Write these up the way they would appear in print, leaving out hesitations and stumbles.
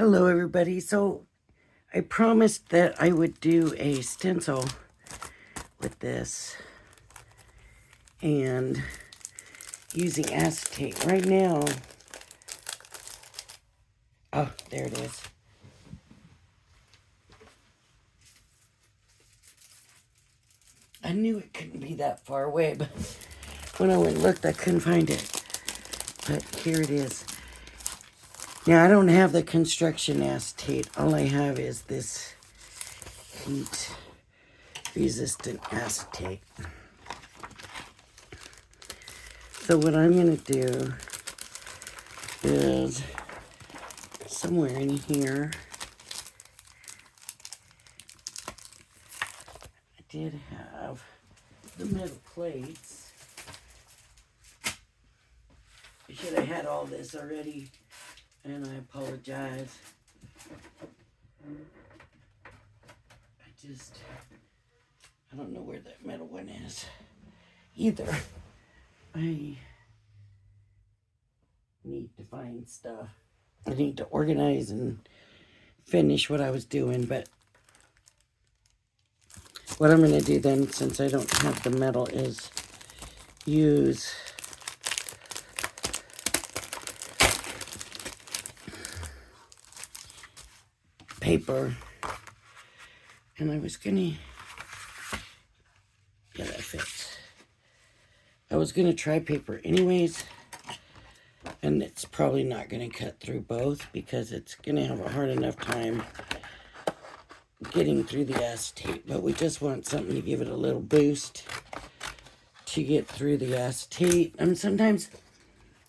Hello everybody. So I promised that I would do a stencil with this and using acetate. Right now, oh, there it is. I knew it couldn't be that far away, but when I went and looked, I couldn't find it. But here it is. Now, I don't have the construction acetate. All I have is this heat-resistant acetate. So what I'm going to do is somewhere in here, I did have the metal plates. I should have had all this already, and I apologize. I don't know where that metal one is either. I need to find stuff. I need to organize and finish what I was doing, but what I'm going to do then, since I don't have the metal, is use paper. And I was going to, yeah, that fits. I was going to try paper anyways, and it's probably not going to cut through both because it's going to have a hard enough time getting through the acetate. But we just want something to give it a little boost to get through the acetate. I mean, sometimes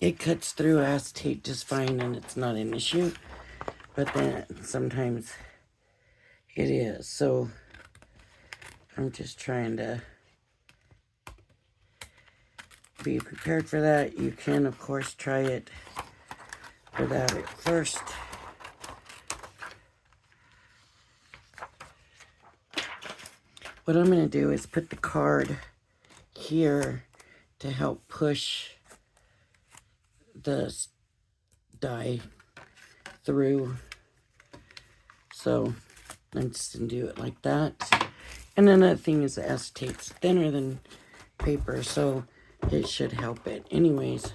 it cuts through acetate just fine and it's not an issue, but then sometimes it is. So I'm just trying to be prepared for that. You can, of course, try it without it first. What I'm going to do is put the card here to help push the dye through. So I'm just going to do it like that. And another thing is the acetate's thinner than paper, so it should help it. Anyways,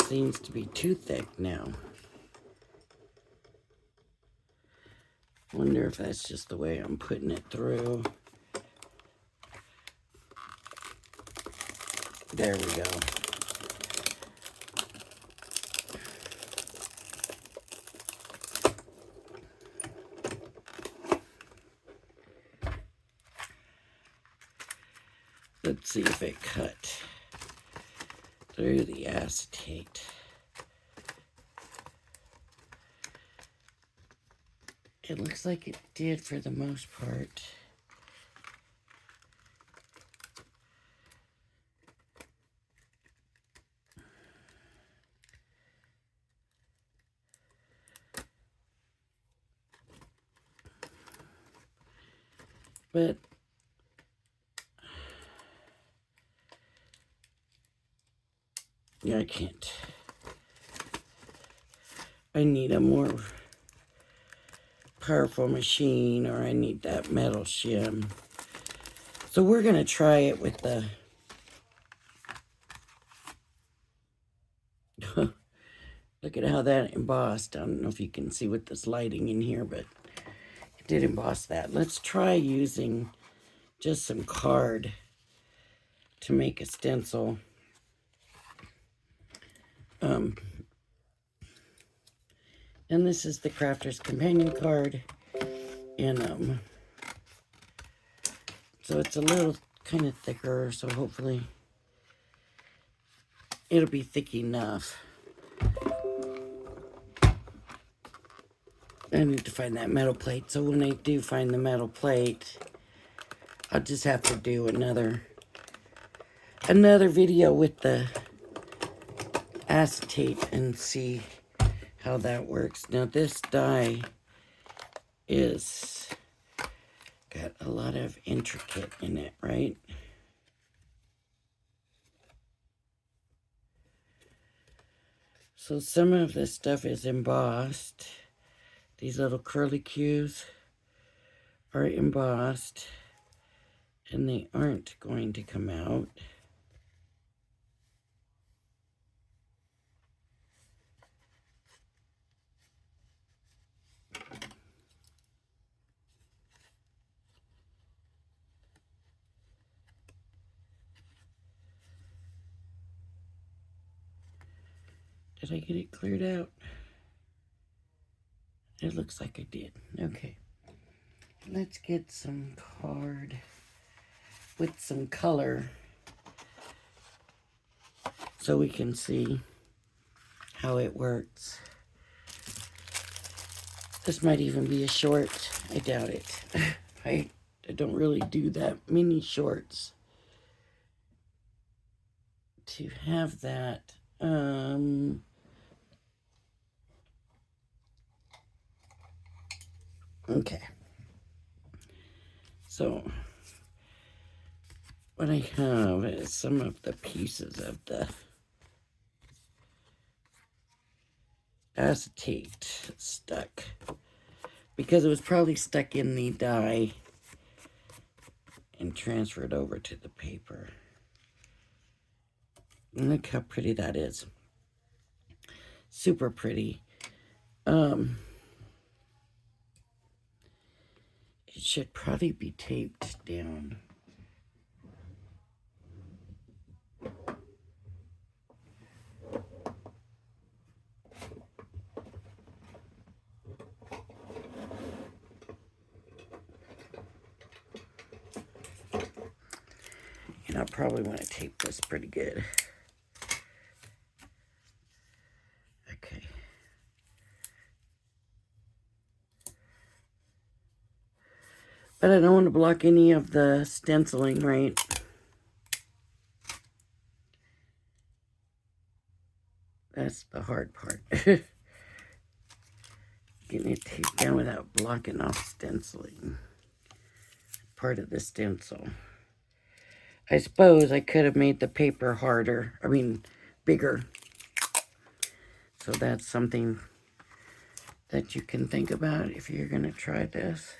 seems to be too thick now. Wonder if that's just the way I'm putting it through. There we go. Let's see if it cut through the acetate. It looks like it did for the most part. But yeah, I can't. I need a more powerful machine, or I need that metal shim. So we're going to try it with the look at how that embossed. I don't know if you can see with this lighting in here, but it did emboss that. Let's try using just some card to make a stencil. And this is the Crafter's Companion card. And so it's a little kind of thicker, so hopefully it'll be thick enough. I need to find that metal plate. So when I do find the metal plate, I'll just have to do another video with the acetate and see how that works. Now this die is got a lot of intricate in it, right? So some of this stuff is embossed. These little curly cues are embossed, and they aren't going to come out. Did I get it cleared out? It looks like I did. Okay. Let's get some card with some color so we can see how it works. This might even be a short. I doubt it. I don't really do that many shorts to have that. Okay. So what I have is some of the pieces of the acetate stuck, because it was probably stuck in the die and transferred over to the paper. And look how pretty that is. Super pretty. It should probably be taped down. And I probably want to tape this pretty good. Okay. But I don't want to block any of the stenciling, right? That's the hard part. Getting it taped down without blocking off stenciling. Part of the stencil. I suppose I could have made the paper harder. I mean, bigger. So that's something that you can think about if you're going to try this.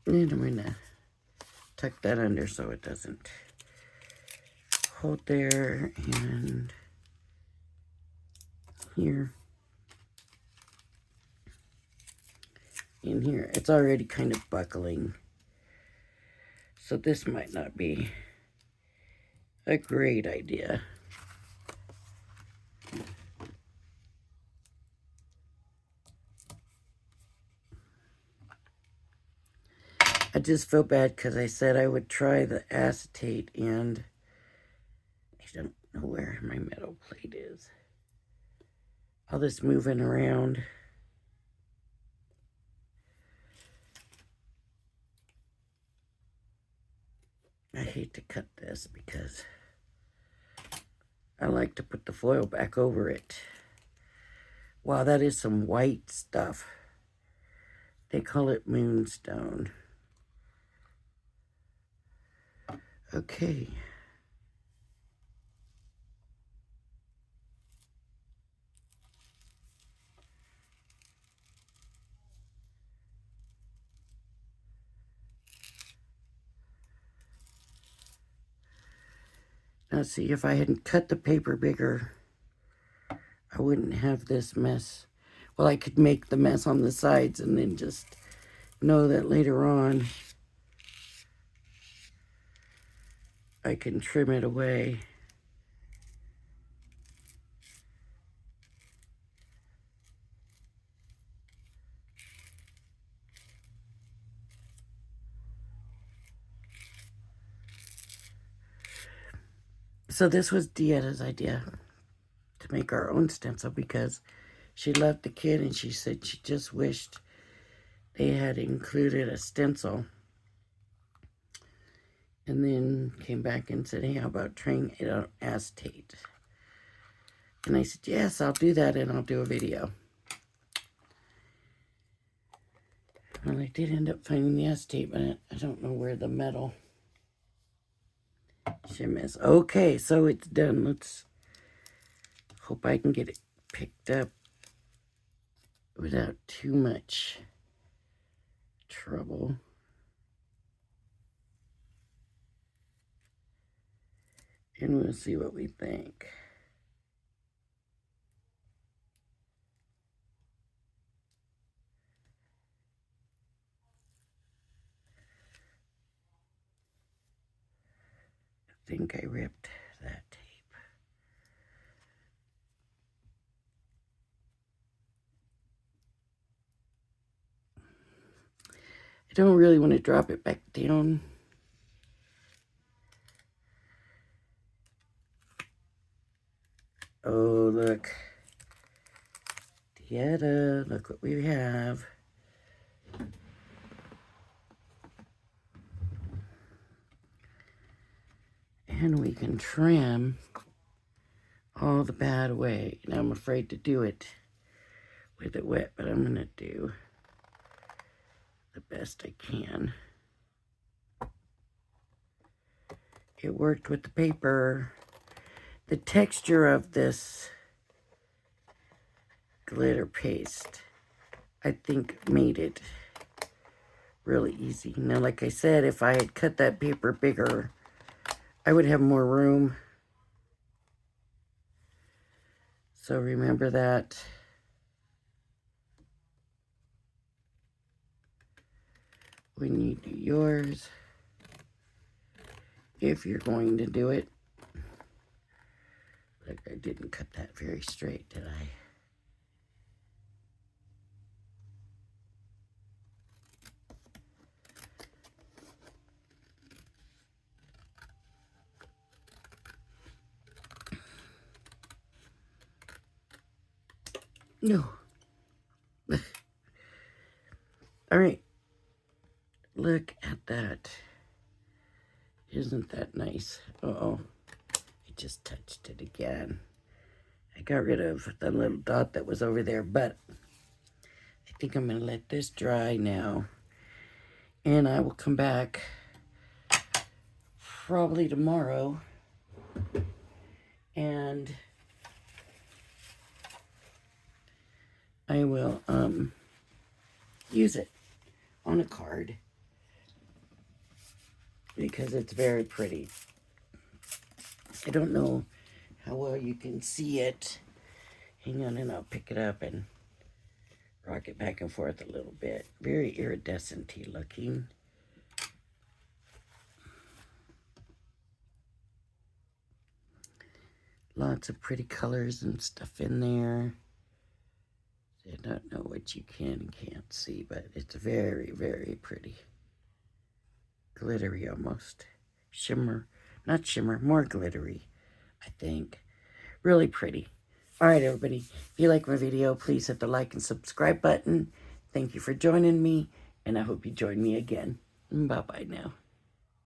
And I'm going to tuck that under so it doesn't hold there, and here. In here. It's already kind of buckling. So this might not be a great idea. I just feel bad because I said I would try the acetate, and I don't know where my metal plate is. All this moving around. I hate to cut this because I like to put the foil back over it. Wow, that is some white stuff. They call it moonstone. Okay. Now see, if I hadn't cut the paper bigger, I wouldn't have this mess. Well, I could make the mess on the sides and then just know that later on I can trim it away. So this was Dietta's idea, to make our own stencil, because she loved the kid and she said she just wished they had included a stencil. And then came back and said, hey, how about trying it on acetate? And I said, yes, I'll do that, and I'll do a video. Well, I did end up finding the acetate, but I don't know where the metal Shimmis. Okay, so it's done. Let's hope I can get it picked up without too much trouble. And we'll see what we think. I think I ripped that tape. I don't really want to drop it back down. Oh, look. Yada, look what we have. And we can trim all the bad away. Now I'm afraid to do it with it wet, but I'm going to do the best I can. It worked with the paper. The texture of this glitter paste, I think, made it really easy. Now, like I said, if I had cut that paper bigger, I would have more room. So remember that. When you do yours, if you're going to do it. Like, I didn't cut that very straight, did I? No. All right. Look at that. Isn't that nice? Uh-oh. I just touched it again. I got rid of the little dot that was over there, but I think I'm going to let this dry now. And I will come back probably tomorrow and I will use it on a card because it's very pretty. I don't know how well you can see it. Hang on and I'll pick it up and rock it back and forth a little bit. Very iridescent-y looking. Lots of pretty colors and stuff in there. I don't know what you can and can't see, but it's very, very pretty. Glittery almost. Shimmer. Not shimmer, more glittery, I think. Really pretty. All right, everybody. If you like my video, please hit the like and subscribe button. Thank you for joining me, and I hope you join me again. Bye-bye now.